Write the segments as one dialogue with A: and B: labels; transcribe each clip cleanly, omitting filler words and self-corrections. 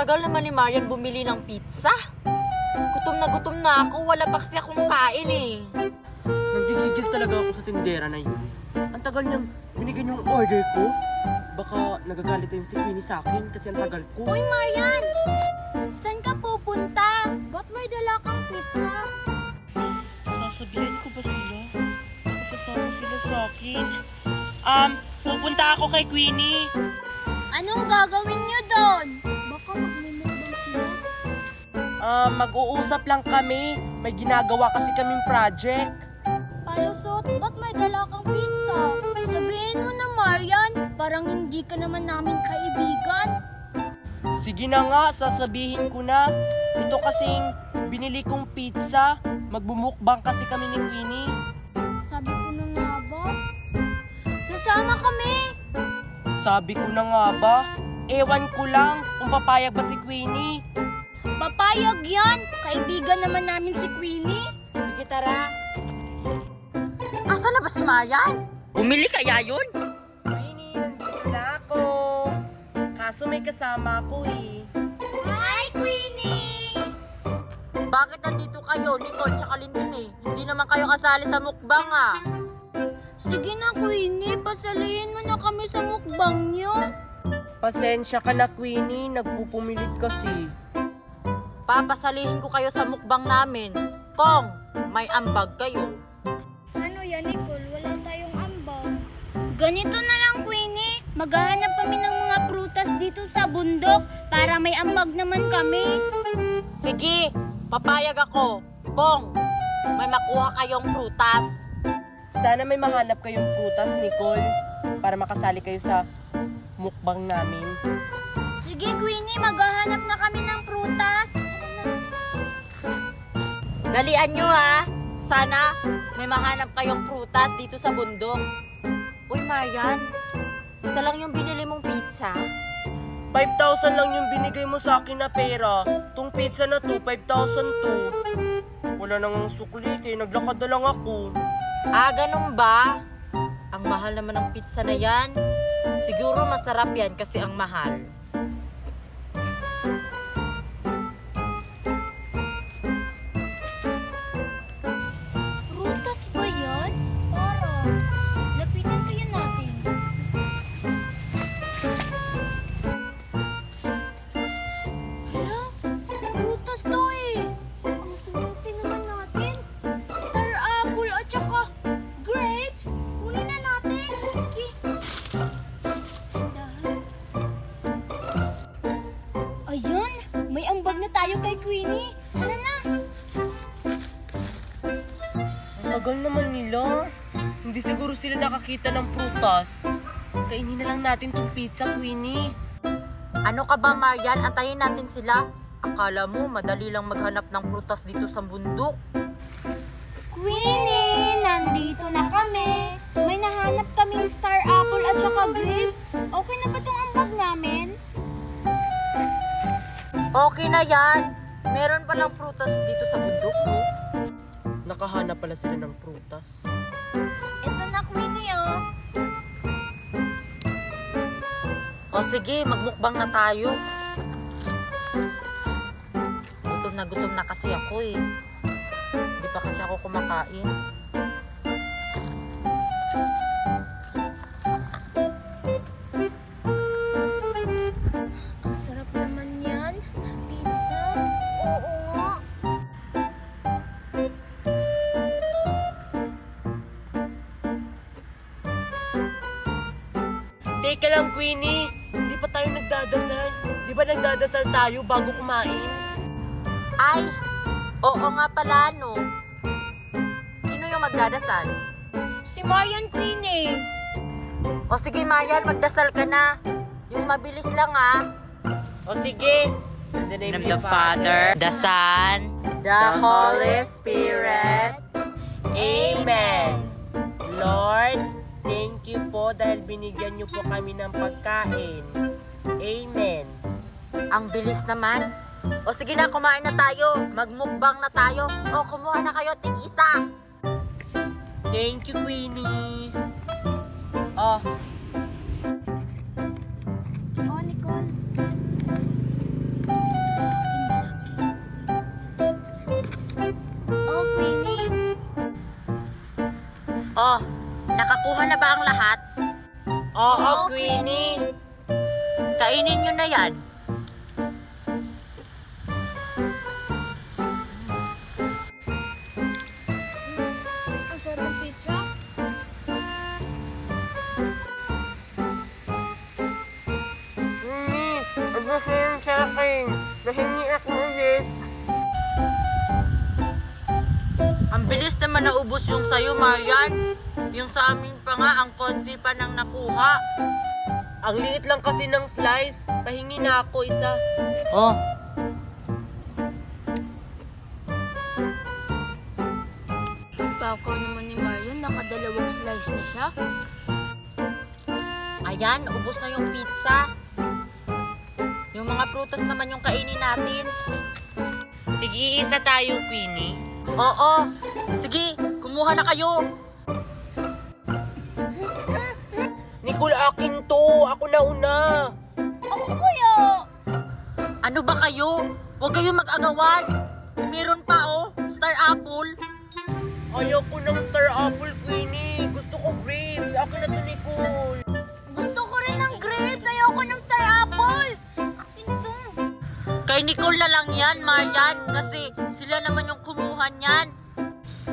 A: tagal naman ni Marian bumili ng pizza. Gutom na ako. Wala pa kasi akong kain eh.
B: Nanggigigil talaga ako sa tindera na yun. Ang tagal niyang binigyan yung order ko. Baka nagagalit yung si Queenie sa akin kasi ang tagal ko.
C: Uy, Marian! Saan ka pupunta? Ba't may dala kang pizza?
B: Sasabihin ko ba sila? Masasama sila sa akin. Pupunta ako kay Queenie.
C: Anong gagawin niyo doon? Baka magmumukbang sila.
B: Mag-uusap lang kami. May ginagawa kasi kaming project.
C: Palusot, ba't may dala kang pizza? Sabihin mo na, Marian. Parang hindi ka naman namin kaibigan.
B: Sige na nga, sasabihin ko na. Ito kasing binili kong pizza. Magbumukbang kasi kami ni Queenie.
C: Sabi ko na nga ba? Sasama kami.
B: Sabi ko na nga ba? Ewan ko lang kung papayag ba si Queenie.
C: Papayag yan. Kaibigan naman namin si Queenie.
B: Sige, tara.
A: Asan na ba si Marian? Bumili kaya yun?
B: Queenie, nandito na ako. Kaso may kasama ako eh.
C: Hi, Queenie!
A: Bakit nandito kayo, Nicole tsaka Lindy eh? Hindi naman kayo kasali sa mukbang ah.
C: Sige na, Queenie. Pasalihin mo na kami sa mukbang niyo.
B: Pasensya ka na, Queenie. Nagpupumilit kasi.
A: Papasalihin ko kayo sa mukbang namin. Kong, may ambag kayo.
C: Ano yan, Nicole? Wala tayong ambag. Ganito na lang, Queenie. Maghahanap kami ng mga prutas dito sa bundok para may ambag naman kami.
A: Sige, papayag ako. Kong, may makuha kayong prutas.
B: Sana may mahanap kayong prutas, Nicole, para makasali kayo sa mukbang namin.
C: Sige, Queenie. Maghahanap na kami ng prutas.
A: Dalian nyo ha. Sana may mahanap kayong prutas dito sa bundok. Uy, Marian, isa lang yung binili mong pizza.
B: 5,000 lang yung binigay mo sa akin na pera. Tong pizza na to, 5,000 to. Wala nang sukli, kaya naglakad na lang ako.
A: Ah, ganun ba? Ang mahal naman ng pizza na yan. Siguro masarap yan kasi ang mahal.
C: Prutas ba yan? Parang. Lapitan kaya natin. Hala, prutas to eh. Ang swerte naman natin. Star apple at saka grapes. Kunin na natin. Sige. Dahan. Ayun, may ambag na tayo kay Queenie. Tara na.
B: Ang tagal naman nila. Hindi siguro sila nakakita ng prutas. Kainin na lang natin tong pizza, Queenie.
A: Ano ka ba, Marian? Antayin natin sila. Akala mo, madali lang maghanap ng prutas dito sa bundok.
C: Queenie, nandito na kami. May nahanap kaming star apple at saka grapes. Okay na ba tong ambag namin?
A: Okay na yan. Meron palang prutas dito sa bundok, no?
B: Nakahanap pala sila ng prutas.
C: Ito na, Queenie, oh.
A: O sige, magmukbang na tayo. Gutom na kasi ako eh. Hindi pa kasi ako kumakain.
C: Ang sarap naman yan. Pizza. Oo.
B: Teka lang, Queenie. Hindi pa tayo nagdadasal. Di ba nagdadasal tayo bago kumain?
A: Ay, oo nga pala, no? Sino yung magdadasal?
C: Si Marian, Queenie.
A: O sige, Marian, magdasal ka na. Yung mabilis lang, ah.
B: O sige. In the name of the Father,
A: the Son, the Holy Spirit.
B: Amen. Lord, thank you po dahil binigyan niyo po kami ng pagkain. Amen.
A: Ang bilis naman. O sige na, kumain na tayo. Magmukbang na tayo. O kumuha na kayo, tig-isa.
B: Thank you, Queenie. Oh,
C: Oh, Nicole.
A: na ba ang lahat?
B: Oo, Queenie.
A: Kainin nyo na yan.
C: Ang sarap ng pizza.
B: Queenie, agbasayin sa akin. Nahingi ako ulit.
A: Ang bilis naman naubos yung sayo, Marian. Yung sa amin pa nga, ang konti pa nang nakuha.
B: Ang liit lang kasi ng slice. Pahingi na ako isa.
A: Oh.
C: Kakaw naman ni Marian, nakadalawang slice na siya.
A: Ayan, ubos na yung pizza. Yung mga prutas naman yung kainin natin.
B: Tig-iisa tayo, Queenie.
A: Oo. Sige, kumuha na kayo.
B: Nicole, akin to. Ako na una.
C: Ako kuya!
A: Ano ba kayo? Huwag kayong mag-agawan. Meron pa oh, star apple.
B: Ayoko ng star apple, Queenie. Gusto ko grapes. Akin na to, Nicole.
C: Gusto ko rin ng grapes. Ayoko ng star apple. Akin to.
A: Kay Nicole na lang yan, Marian. Kasi sila naman yung kumuha niyan.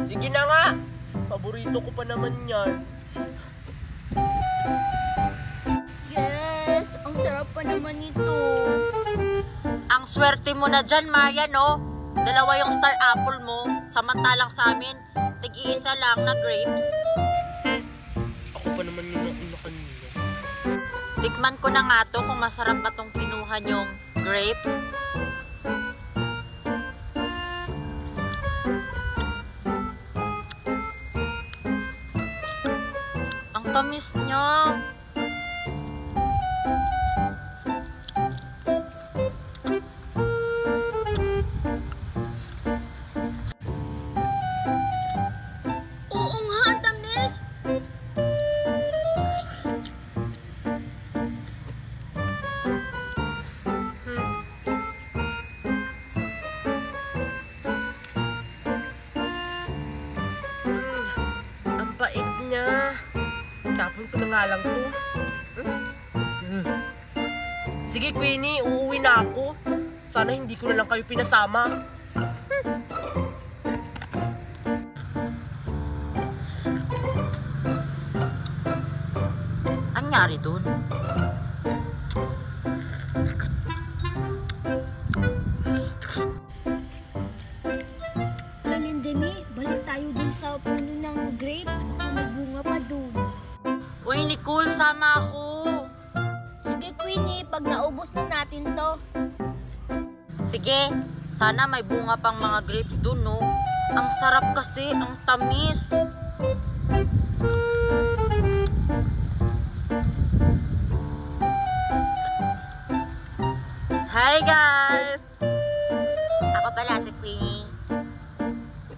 B: Sige na nga. Paborito ko pa naman yan.
C: Yes, ang sarap pa naman nito.
A: Ang swerte mo na dyan, Marian, oh. Dalawa yung star apple mo. Samantalang sa amin, tig-iisa lang na grapes.
B: Ako pa naman yung nauna kanina.
A: Tikman ko na nga to kung masarap ba tong kinuha nyong grapes. Ang tamis niya.
C: Oo nga, ang tamis.
B: Ang pait niya. Tapon ko na nga lang to. Sige, Queenie, uuwi na ako. Sana hindi ko na lang kayo pinasama.
A: Anyari dun?
C: Demi, balik tayo dun sa puno ng grapes. Baka may bunga pa dun.
A: Uy, Nicole, sama ako.
C: Sige, Queenie, pag naubos na natin to.
A: Sige, sana may bunga pang mga grapes dun, no? Ang sarap kasi, ang tamis. Hi, guys! Ako pala si Queenie.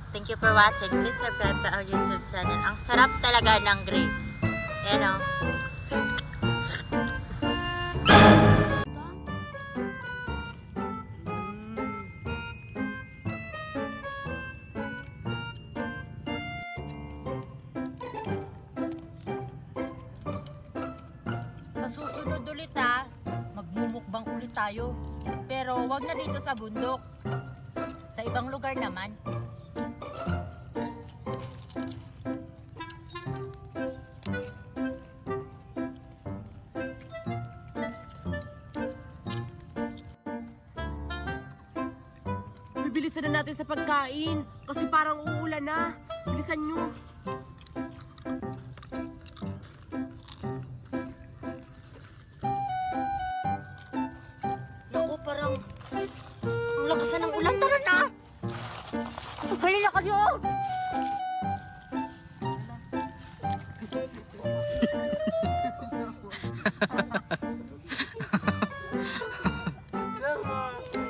A: Thank you for watching. Please subscribe to our YouTube channel. Ang sarap talaga ng grapes. Ayan, oh. Sa susunod ulit magmumukbang ulit tayo. Pero wag na dito sa bundok. Sa ibang lugar naman.
B: Bibilisan na natin sa pagkain. Kasi parang uulan na. Bilisan nyo.
A: Naku, parang ang lakas na ng ulan. Tara na! Halina kayo!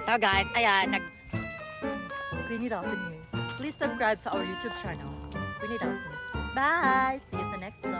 A: So guys, ayan,
D: Queenie Dawson here. Please subscribe to our YouTube channel, Queenie Dawson. Bye! See you sa next vlog.